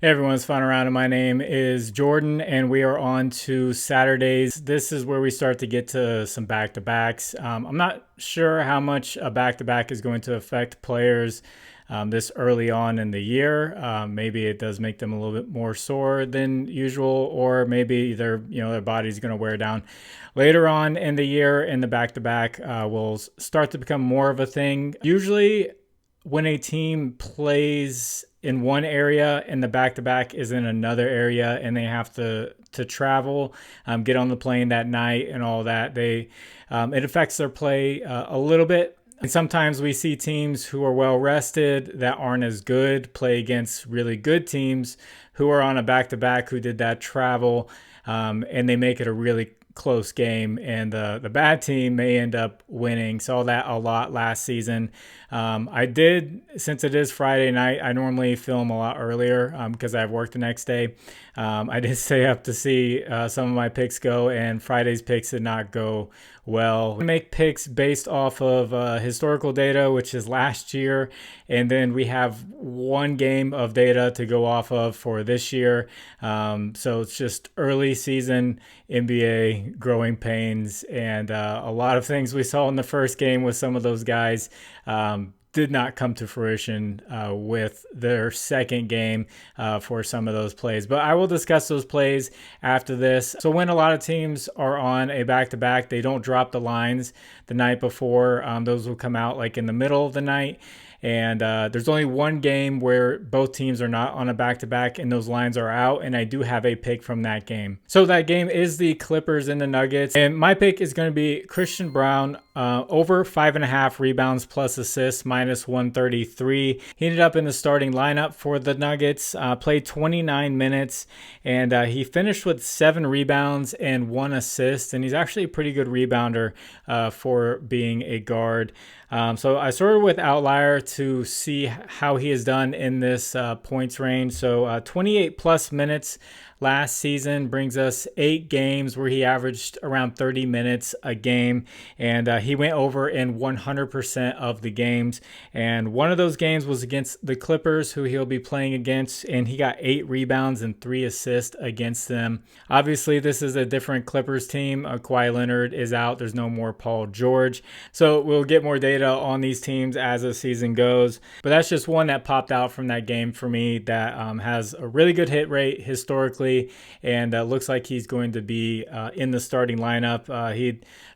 Hey everyone, it's Fun Around, and my name is Jordan, and we are on to Saturdays. This is where we start to get to some back-to-backs. I'm not sure how much a back-to-back is going to affect players this early on in the year. Maybe it does make them a little bit more sore than usual, or maybe their body's going to wear down. Later on in the year, in the back-to-back, will start to become more of a thing. Usually, when a team plays in one area and the back-to-back is in another area and they have to travel, get on the plane that night and all that, it affects their play a little bit. And sometimes we see teams who are well rested that aren't as good play against really good teams who are on a back-to-back who did that travel, and they make it a really close game, and the bad team may end up winning. Saw that a lot last season. I did, since it is Friday night, I normally film a lot earlier because I have work the next day. I did stay up to see some of my picks go, and Friday's picks did not go well. We make picks based off of historical data, which is last year, and then we have one game of data to go off of for this year. So it's just early season NBA growing pains, and a lot of things we saw in the first game with some of those guys did not come to fruition with their second game for some of those plays. But I will discuss those plays after this. So when a lot of teams are on a back-to-back, they don't drop the lines the night before. Those will come out like in the middle of the night. And there's only one game where both teams are not on a back-to-back and those lines are out, and I do have a pick from that game. So that game is the Clippers and the Nuggets, and my pick is going to be Christian Braun over 5.5 rebounds plus assists minus 133. He ended up in the starting lineup for the Nuggets, played 29 minutes, and he finished with 7 rebounds and 1 assist, and he's actually a pretty good rebounder for being a guard. So I started with Outlier to see how he has done in this points range. So 28 plus minutes last season brings us 8 games where he averaged around 30 minutes a game, and he went over in 100% of the games. And one of those games was against the Clippers, who he'll be playing against, and he got 8 rebounds and 3 assists against them. Obviously, this is a different Clippers team. Kawhi Leonard is out. There's no more Paul George. So we'll get more data on these teams as the season goes. But that's just one that popped out from that game for me that has a really good hit rate historically, and looks like he's going to be in the starting lineup.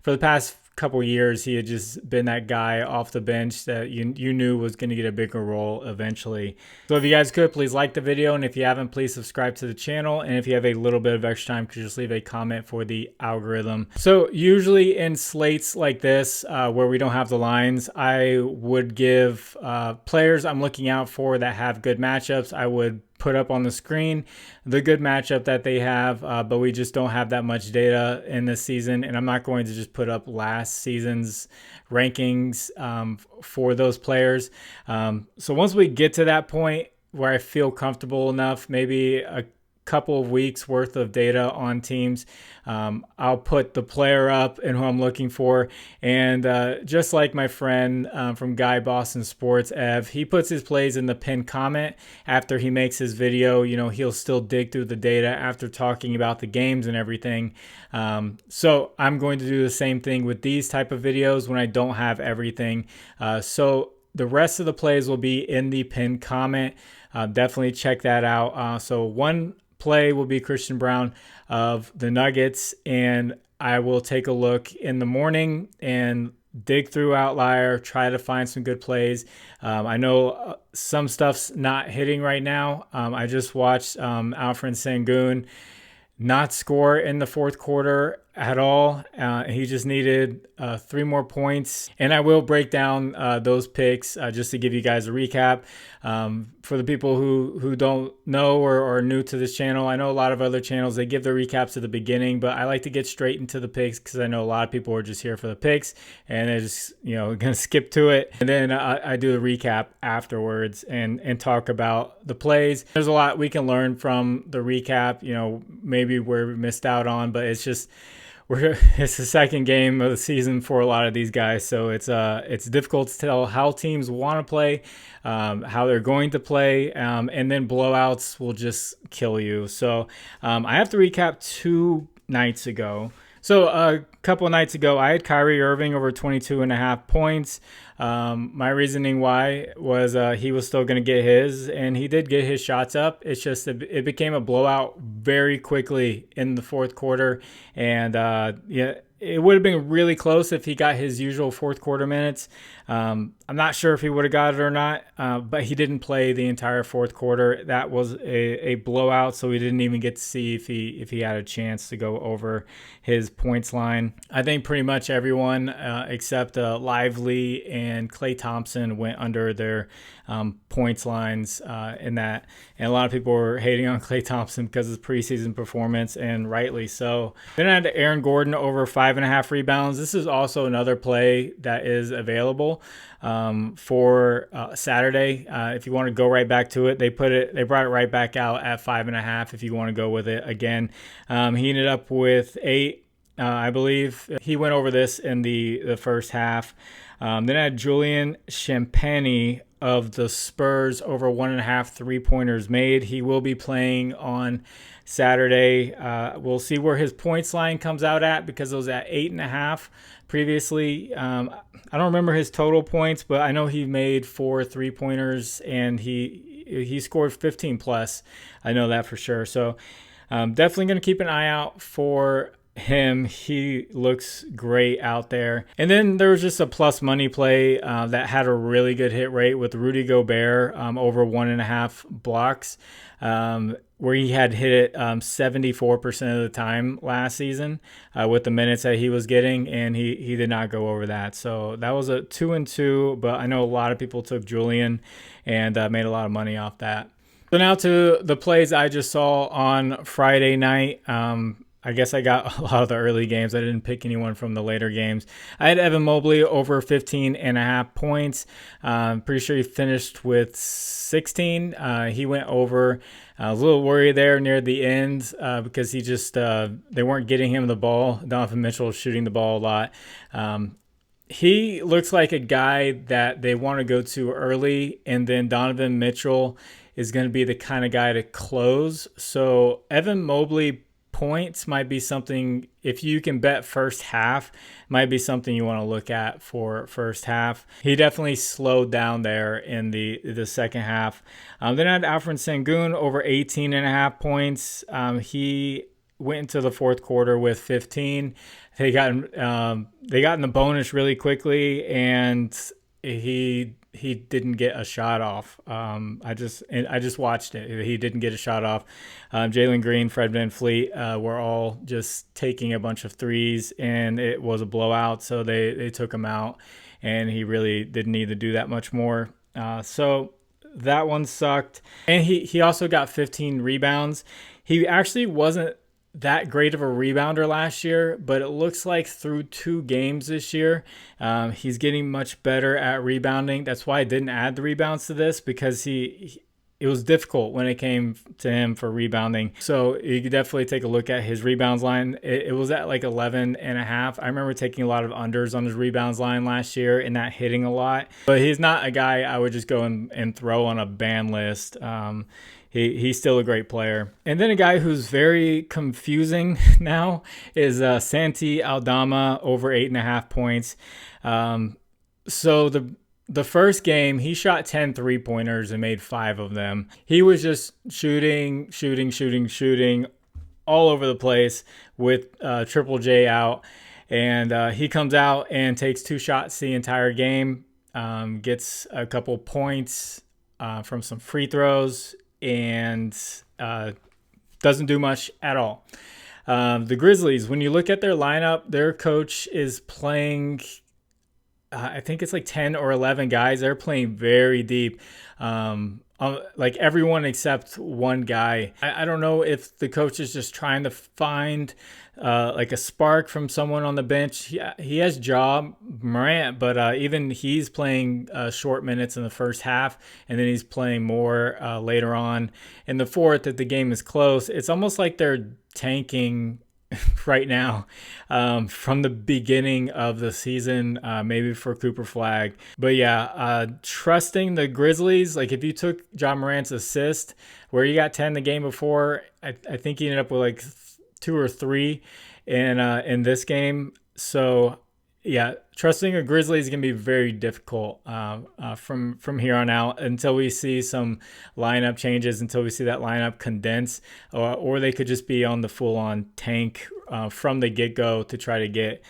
For the past couple years, he had just been that guy off the bench that you knew was going to get a bigger role eventually. So if you guys could, please like the video, and if you haven't, please subscribe to the channel, and if you have a little bit of extra time, could just leave a comment for the algorithm. So usually in slates like this where we don't have the lines, I would give players I'm looking out for that have good matchups, I would put up on the screen the good matchup that they have, but we just don't have that much data in this season, and I'm not going to just put up last season's rankings for those players. So once we get to that point where I feel comfortable enough, maybe a couple of weeks worth of data on teams, I'll put the player up and who I'm looking for. And just like my friend from Guy Boston Sports, Ev, he puts his plays in the pinned comment after he makes his video. You know, he'll still dig through the data after talking about the games and everything. So I'm going to do the same thing with these type of videos when I don't have everything. So the rest of the plays will be in the pinned comment. Definitely check that out. So one play will be Christian Braun of the Nuggets, and I will take a look in the morning and dig through Outlier, try to find some good plays. I know some stuff's not hitting right now. I just watched Alfred Sengun not score in the fourth quarter at all. He just needed 3 more points, and I will break down those picks just to give you guys a recap. For the people who don't know or are new to this channel, I know a lot of other channels, they give their recaps at the beginning, but I like to get straight into the picks because I know a lot of people are just here for the picks and they're just gonna skip to it, and then I do the recap afterwards and talk about the plays. There's a lot we can learn from the recap, maybe where we missed out on, but it's just it's the second game of the season for a lot of these guys, so it's difficult to tell how teams want to play, how they're going to play, and then blowouts will just kill you. So I have to recap 2 nights ago. So a couple of nights ago, I had Kyrie Irving over 22.5 points. My reasoning why was he was still going to get his, and he did get his shots up. It's just it became a blowout very quickly in the fourth quarter, and yeah, it would have been really close if he got his usual fourth quarter minutes. I'm not sure if he would have got it or not, but he didn't play the entire fourth quarter. That was a blowout, so we didn't even get to see if he had a chance to go over his points line. I think pretty much everyone except Lively and Klay Thompson went under their points lines in that. And a lot of people were hating on Klay Thompson because of his preseason performance, and rightly so. Then I had Aaron Gordon over 5.5 rebounds. This is also another play that is available for Saturday. If you want to go right back to it, they brought it right back out at 5.5 if you want to go with it again. He ended up with 8, I believe. He went over this in the first half. Then I had Julian Champagny of the Spurs over 1.5 3-pointers made. He will be playing on Saturday. We'll see where his points line comes out at, because it was at 8.5 previously. I don't remember his total points, but I know he made 4 3-pointers and he scored 15 plus. I know that for sure. So definitely going to keep an eye out for him. He looks great out there. And then there was just a plus money play that had a really good hit rate with Rudy Gobert over 1.5 blocks, where he had hit it 74% of the time last season with the minutes that he was getting, and he did not go over that. So that was a 2-2, but I know a lot of people took Julian and made a lot of money off that. So now to the plays I just saw on Friday night. I guess I got a lot of the early games. I didn't pick anyone from the later games. I had Evan Mobley over 15.5 points. Pretty sure he finished with 16. He went over. I was a little worried there near the end because he just they weren't getting him the ball. Donovan Mitchell was shooting the ball a lot. He looks like a guy that they want to go to early, and then Donovan Mitchell is going to be the kind of guy to close. So Evan Mobley points might be something, if you can bet first half, might be something you want to look at for first half. He definitely slowed down there in the second half. Then I had Alfred Sengun over 18.5 points. He went into the fourth quarter with 15. They got in the bonus really quickly, and he didn't get a shot off. I just watched it. He didn't get a shot off. Jalen Green, Fred VanVleet were all just taking a bunch of threes, and it was a blowout. So they took him out, and he really didn't need to do that much more. So that one sucked. And he also got 15 rebounds. He actually wasn't that great of a rebounder last year, but it looks like through 2 games this year, he's getting much better at rebounding. That's why I didn't add the rebounds to this, because it was difficult when it came to him for rebounding. So you could definitely take a look at his rebounds line. It was at like 11.5. I remember taking a lot of unders on his rebounds line last year and not hitting a lot, but he's not a guy I would just go and throw on a ban list. He's still a great player. And then a guy who's very confusing now is Santi Aldama over 8.5 points. So the first game, he shot 10 3-pointers and made 5 of them. He was just shooting all over the place with Triple J out. And he comes out and takes 2 shots the entire game, gets a couple points from some free throws, and doesn't do much at all. The Grizzlies, when you look at their lineup, their coach is playing, I think it's like 10 or 11 guys. They're playing very deep. Like everyone except one guy. I don't know if the coach is just trying to find like a spark from someone on the bench. He has Morant, but even he's playing short minutes in the first half, and then he's playing more later on in the fourth. If the game is close, it's almost like they're tanking right now from the beginning of the season, maybe for Cooper Flag. But yeah, trusting the Grizzlies, like if you took John Morant's assist where he got 10 the game before, I think he ended up with like 2 or 3 in this game. So yeah, trusting a Grizzly is going to be very difficult from here on out until we see some lineup changes, until we see that lineup condense, or they could just be on the full-on tank from the get-go to try to get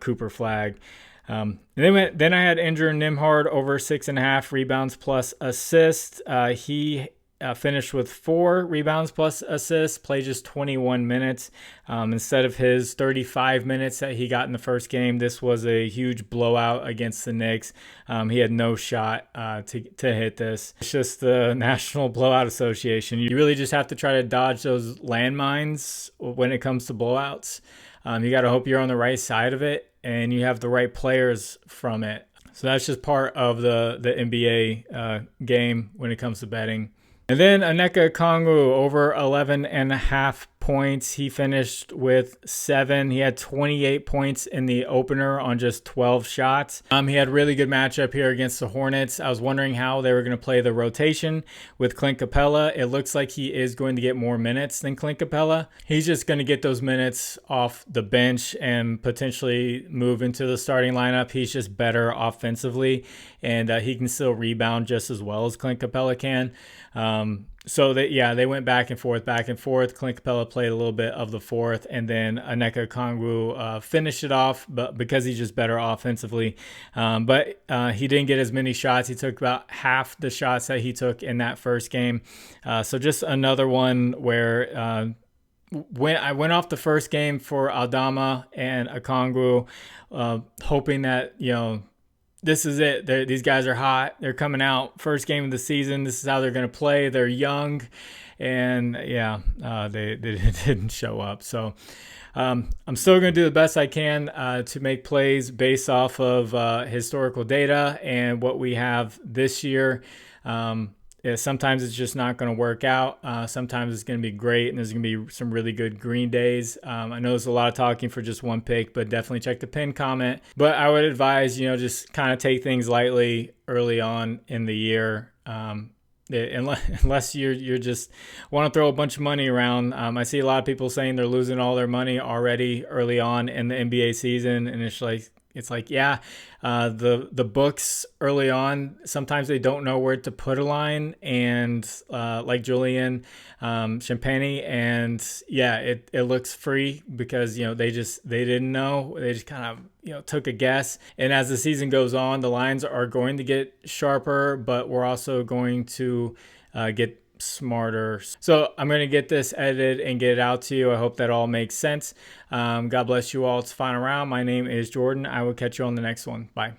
Cooper Flag. Then I had Andrew Nimhard over 6.5 rebounds plus assists. He finished with 4 rebounds plus assists, played just 21 minutes. Instead of his 35 minutes that he got in the first game, this was a huge blowout against the Knicks. He had no shot to hit this. It's just the National Blowout Association. You really just have to try to dodge those landmines when it comes to blowouts. You got to hope you're on the right side of it and you have the right players from it. So that's just part of the NBA game when it comes to betting. And then Onyeka Okongwu over 11.5 points. He finished with 7. He had 28 points in the opener on just 12 shots. He had a really good matchup here against the Hornets. I was wondering how they were going to play the rotation with Clint Capella. It looks like he is going to get more minutes than Clint Capella. He's just going to get those minutes off the bench and potentially move into the starting lineup. He's just better offensively, and he can still rebound just as well as Clint Capella can. So they went back and forth. Clint Capella played a little bit of the fourth, and then Onyeka Okongwu finished it off, but because he's just better offensively. But he didn't get as many shots. He took about half the shots that he took in that first game. So just another one where when I went off the first game for Aldama and Okongwu, hoping that, this is it. These guys are hot. They're coming out. First game of the season. This is how they're going to play. They're young. And they didn't show up. So I'm still going to do the best I can to make plays based off of historical data and what we have this year. Sometimes it's just not going to work out. Sometimes it's going to be great, and there's going to be some really good green days. I know there's a lot of talking for just one pick, but definitely check the pinned comment. But I would advise, just kind of take things lightly early on in the year. Unless you just want to throw a bunch of money around. I see a lot of people saying they're losing all their money already early on in the NBA season, and it's like the books early on, sometimes they don't know where to put a line, and like Julian Champagny, and it looks free because they didn't know. They just kind of took a guess. And as the season goes on, the lines are going to get sharper, but we're also going to get smarter. So I'm going to get this edited and get it out to you. I hope that all makes sense. God bless you all. It's Final Round. My name is Jordan. I will catch you on the next one. Bye.